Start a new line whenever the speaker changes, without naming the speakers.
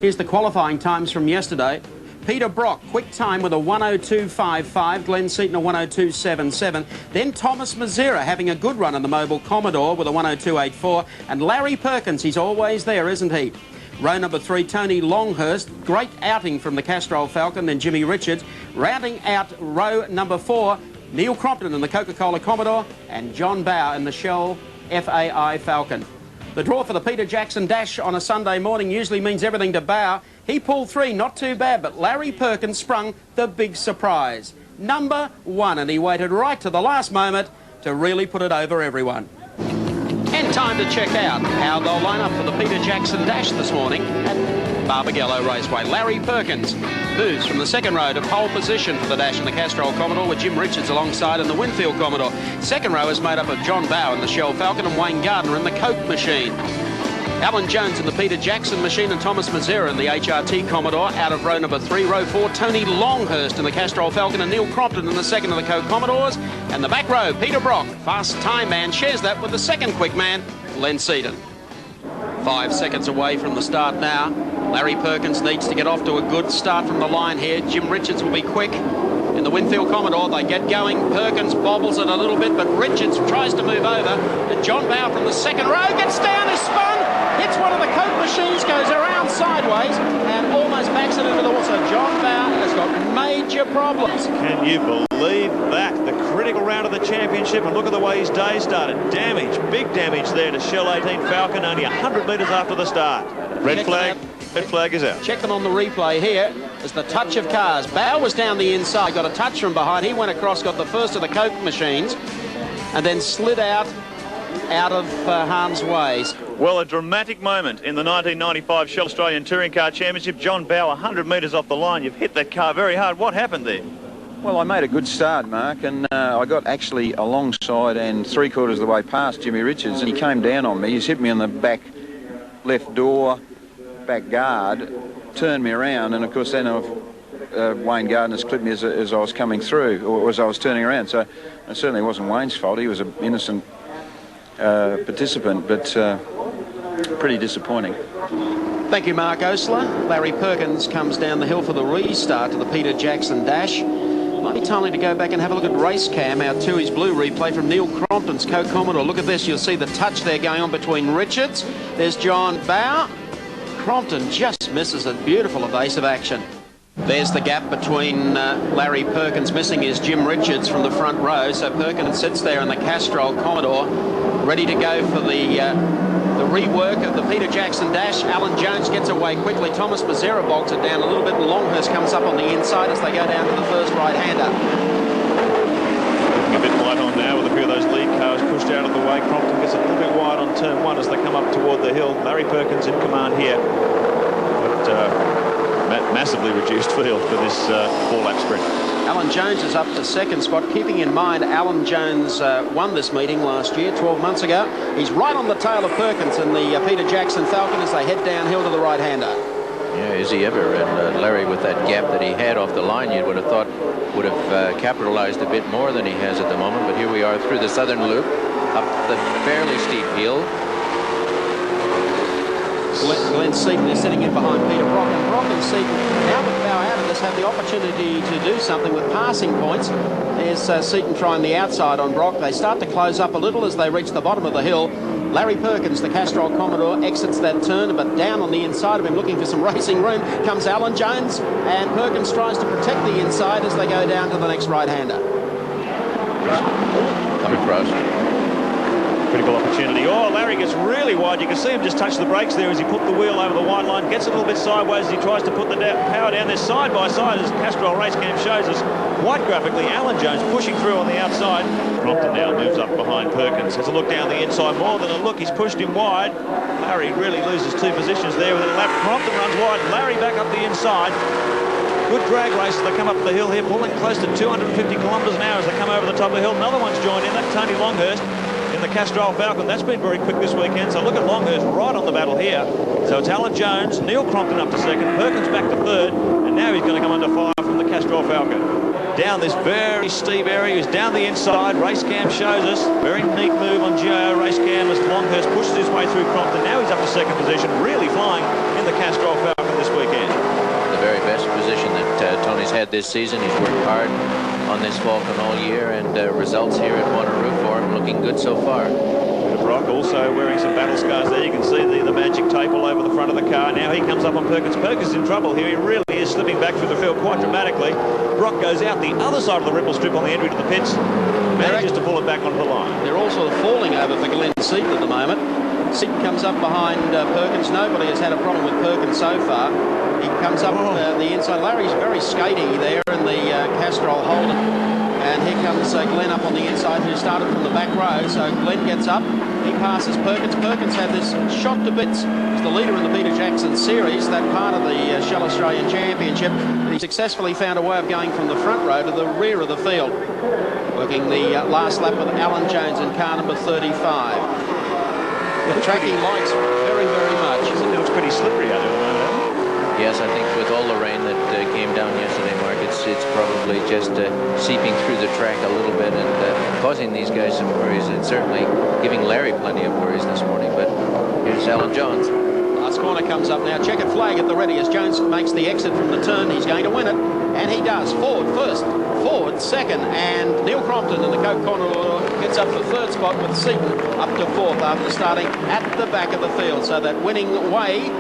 Here's the qualifying times from yesterday. Peter Brock, quick time with a 102.55, Glenn Seaton a 102.77. Then Thomas Mazera having a good run in the Mobile Commodore with a 102.84. And Larry Perkins, he's always there, isn't he? Row number 3, Tony Longhurst, great outing from the Castrol Falcon, then Jimmy Richards. Rounding out row number 4, Neil Crompton in the Coca-Cola Commodore and John Bower in the Shell FAI Falcon. The draw for the Peter Jackson Dash on a Sunday morning usually means everything to Bower. He pulled 3, not too bad, but Larry Perkins sprung the big surprise. Number 1, and he waited right to the last moment to really put it over everyone. And time to check out how they'll line up for the Peter Jackson Dash this morning at Barbagello Raceway. Larry Perkins moves from the second row to pole position for the Dash in the Castrol Commodore with Jim Richards alongside in the Winfield Commodore. Second row is made up of John Bower in the Shell Falcon and Wayne Gardner in the Coke Machine. Alan Jones in the Peter Jackson Machine and Thomas Mazera in the HRT Commodore. Out of row number 3, row 4, Tony Longhurst in the Castrol Falcon and Neil Crompton in the second of the Coke Commodores. And the back row, Peter Brock, fast time man, shares that with the second quick man, Glenn Seaton. 5 seconds away from the start now. Larry Perkins needs to get off to a good start from the line here. Jim Richards will be quick. In the Winfield Commodore, they get going. Perkins bobbles it a little bit, but Richards tries to move over. And John Bower from the second row gets down, is spun, hits one of the Coke machines, goes around sideways, and almost backs it into the wall. So John Bower has got major problems.
Can you believe that? The critical round of the championship, and look at the way his day started. Damage, big damage there to Shell 18 Falcon, only 100 metres after the start. Red flag is out.
Check them on the replay here. As the touch of cars. Bower was down the inside, got a touch from behind. He went across, got the first of the Coke machines, and then slid out of harm's way.
Well, a dramatic moment in the 1995 Shell Australian Touring Car Championship. John Bower, 100 metres off the line. You've hit that car very hard. What happened there?
Well, I made a good start, Mark, and I got actually alongside and 3/4 of the way past Jimmy Richards, and he came down on me. He's hit me on the back left door, back guard, turned me around, and of course then Wayne Gardner's clipped me as I was coming through, or as I was turning around. So it certainly wasn't Wayne's fault. He was an innocent participant, but pretty disappointing.
Thank you, Mark Osler. Larry Perkins comes down the hill for the restart to the Peter Jackson Dash. Might be timely to go back and have a look at race cam, our Tui's Blue replay from Neil Crompton's Coke Commodore. Look at this, you'll see the touch there going on between Richards. There's John Bower. Crompton just misses a beautiful evasive action. There's the gap between Larry Perkins missing his Jim Richards from the front row. So Perkins sits there in the Castrol Commodore, ready to go for the rework of the Peter Jackson Dash. Alan Jones gets away quickly. Thomas Mazera bogs it down a little bit, and Longhurst comes up on the inside as they go down to the first right-hander.
A bit wide on now with a few of those lead cars pushed out of the way. Crompton gets a little bit wide on turn 1 as they come up toward the hill. Larry Perkins in command here. But massively reduced field for this 4-lap sprint.
Alan Jones is up to second spot, keeping in mind Alan Jones won this meeting last year, 12 months ago. He's right on the tail of Perkins in the Peter Jackson Falcon as they head downhill to the right-hander.
Yeah, is he ever? And Larry, with that gap that he had off the line, you would have thought would have capitalized a bit more than he has at the moment. But here we are through the southern loop, up the fairly steep hill.
Glenn Seaton is sitting in behind Peter Brock, and Brock and Seaton, now with Bower out of this, have the opportunity to do something with passing points. There's Seaton trying the outside on Brock. They start to close up a little as they reach the bottom of the hill. Larry Perkins, the Castrol Commodore, exits that turn, but down on the inside of him, looking for some racing room, comes Alan Jones, and Perkins tries to protect the inside as they go down to the next right-hander.
Coming across.
Critical opportunity. Oh, Larry gets really wide. You can see him just touch the brakes there as he put the wheel over the white line. Gets a little bit sideways as he tries to put the power down there side by side, as Castrol race cam shows us. Quite graphically, Alan Jones pushing through on the outside. Crompton now moves up behind Perkins. Has a look down the inside, more than a look. He's pushed him wide. Larry really loses 2 positions there within a lap. Crompton runs wide. Larry back up the inside. Good drag race as they come up the hill here, pulling close to 250 kilometres an hour as they come over the top of the hill. Another one's joined in. That's Tony Longhurst in the Castrol Falcon. That's been very quick this weekend. So look at Longhurst right on the battle here. So it's Alan Jones, Neil Crompton up to second, Perkins back to third, and now he's going to come under fire from the Castrol Falcon. Down this very steep area, he's down the inside. Race cam shows us. Very neat move on GIO race cam as Longhurst pushes his way through Crompton. Now he's up to second position, really flying in the Castrol Falcon this week.
had this season. He's worked hard on this Falcon all year, and results here at Wanneroo for him looking good so far.
Brock also wearing some battle scars there. You can see the magic tape all over the front of the car. Now he comes up on Perkins. Perkins is in trouble here. He really is slipping back through the field quite dramatically. Brock goes out the other side of the ripple strip on the entry to the pits. Manages to pull it back onto the line.
They're all sort of falling over for Glenn Seaton at the moment. Seaton comes up behind Perkins. Nobody has had a problem with Perkins so far. He comes up the inside. Larry's very skatey there in the Castrol Holden. And here comes Glenn up on the inside, who started from the back row. So Glenn gets up. He passes Perkins. Perkins had this shot to bits. He's the leader in the Peter Jackson Series, that part of the Shell Australian Championship. But he successfully found a way of going from the front row to the rear of the field, working the last lap with Alan Jones in car number 35. The track he likes very, very much.
It looks pretty slippery out there at the moment.
Yes, I think with all the rain that came down yesterday, Mark, it's probably just seeping through the track a little bit and causing these guys some worries, and certainly giving Larry plenty of worries this morning. But here's Alan Jones.
Last corner comes up now. Checkered flag at the ready as Jones makes the exit from the turn. He's going to win it, and he does. Forward first, forward second, and Neil Crompton in the Coke Condor gets up for third spot with Seaton up to fourth after starting at the back of the field. So that winning way